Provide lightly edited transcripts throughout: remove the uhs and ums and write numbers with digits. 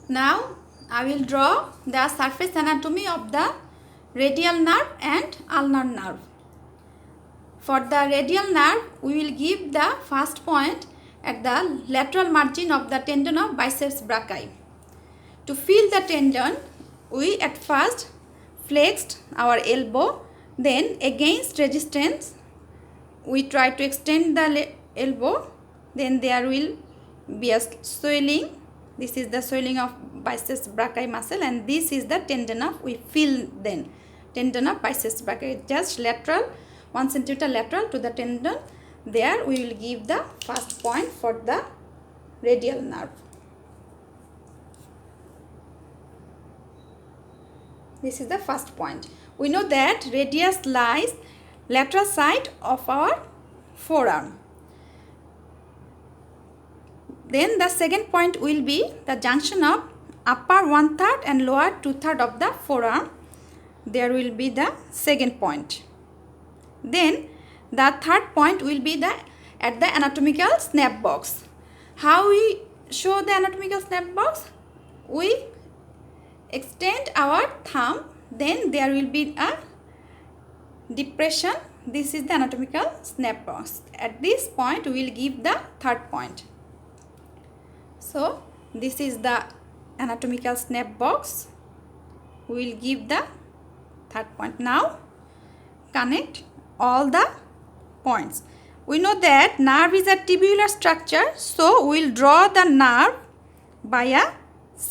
Now I will draw the surface anatomy of the radial nerve and ulnar nerve. For the radial nerve, we will give the first point at the lateral margin of the tendon of biceps brachii. To feel the tendon, we at first flexed our elbow, then against resistance, we try to extend the elbow, then there will be a swelling. This is the swelling of biceps brachii muscle, and this is the tendon of, we feel then, tendon of biceps brachii, just lateral, 1 centimeter lateral to the tendon. There we will give the first point for the radial nerve. This is the first point. We know that radius lies lateral side of our forearm. Then the second point will be the junction of upper 1/3 and lower 2/3 of the forearm. There will be the second point. Then the third point will be at the anatomical snap box. How we show the anatomical snap box? We extend our thumb, then there will be a depression. This is the anatomical snap box. At this point we will give the third point. So this is the anatomical snap box. We will give the third point. Now connect all the points. We know that nerve is a tubular structure, so we will draw the nerve by a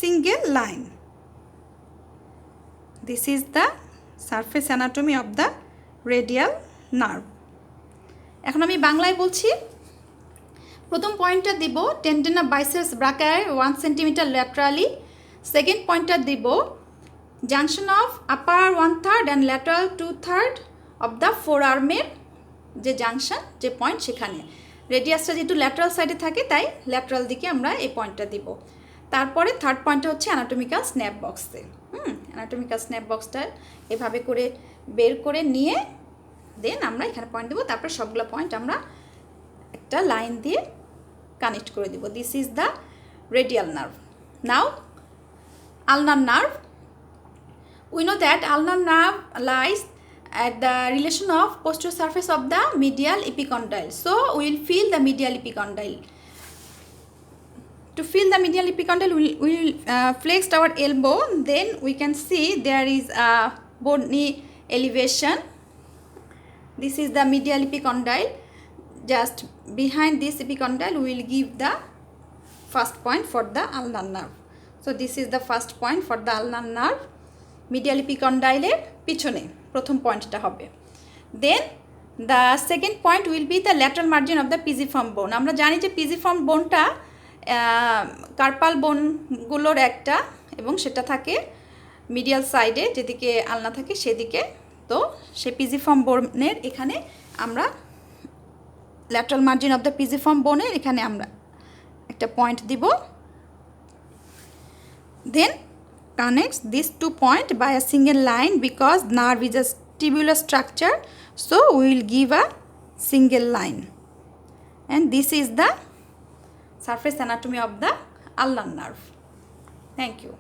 single line. This is the surface anatomy of the radial nerve. এখন আমি বাংলায় বলছি। প্রথম পয়েন্টটা দিব tendon of biceps brachii 1 centimetre laterally. Second পয়েন্টটা দিব junction of upper 1/3 and lateral 2/3 of the ফোর আর্মের যে জাংশন, যে পয়েন্ট, সেখানে রেডিয়াসটা যেহেতু ল্যাটারাল সাইডে থাকে তাই ল্যাটারাল দিকে আমরা এই পয়েন্টটা দিব। তারপরে থার্ড পয়েন্টটা হচ্ছে অ্যানাটমিক্যাল স্ন্যাপ বক্সে। অ্যানাটমিক্যাল স্ন্যাপ বক্সটা এভাবে করে বের করে নিয়ে দেন আমরা এখানে পয়েন্ট দেবো। তারপরে সবগুলো পয়েন্ট আমরা একটা লাইন দিয়ে কানেক্ট করে দেব। This is the radial nerve. Now ulnar nerve. We know that ulnar nerve lies at the relation of posterior surface of the medial epicondyle. So we will feel the medial epicondyle. To feel the medial epicondyle, we will flex our elbow. Then we can see there is a bony elevation. This is the medial epicondyle. Just behind this epicondyle, we will give the first point for the ulnar nerve. So this is the first point for the ulnar nerve. Medial ইপিকন্ডাইলের পিছনে প্রথম পয়েন্টটা হবে। Then the second point will be the lateral margin of the pisiform bone. আমরা জানি যে পিজিফর্ম বোনটা carpal বোনগুলোর একটা, এবং সেটা থাকে মিডিয়াল সাইডে, যেদিকে আলনা থাকে সেদিকে। তো সেই পিজিফর্ম বোনের এখানে আমরা ল্যাটারাল মার্জিন অফ দ্য পিজিফর্ম বোনের এখানে আমরা একটা পয়েন্ট দিব। দেন connects these 2 points by a single line, because nerve is a tubular structure, so we will give a single line, and this is the surface anatomy of the ulnar nerve. Thank you.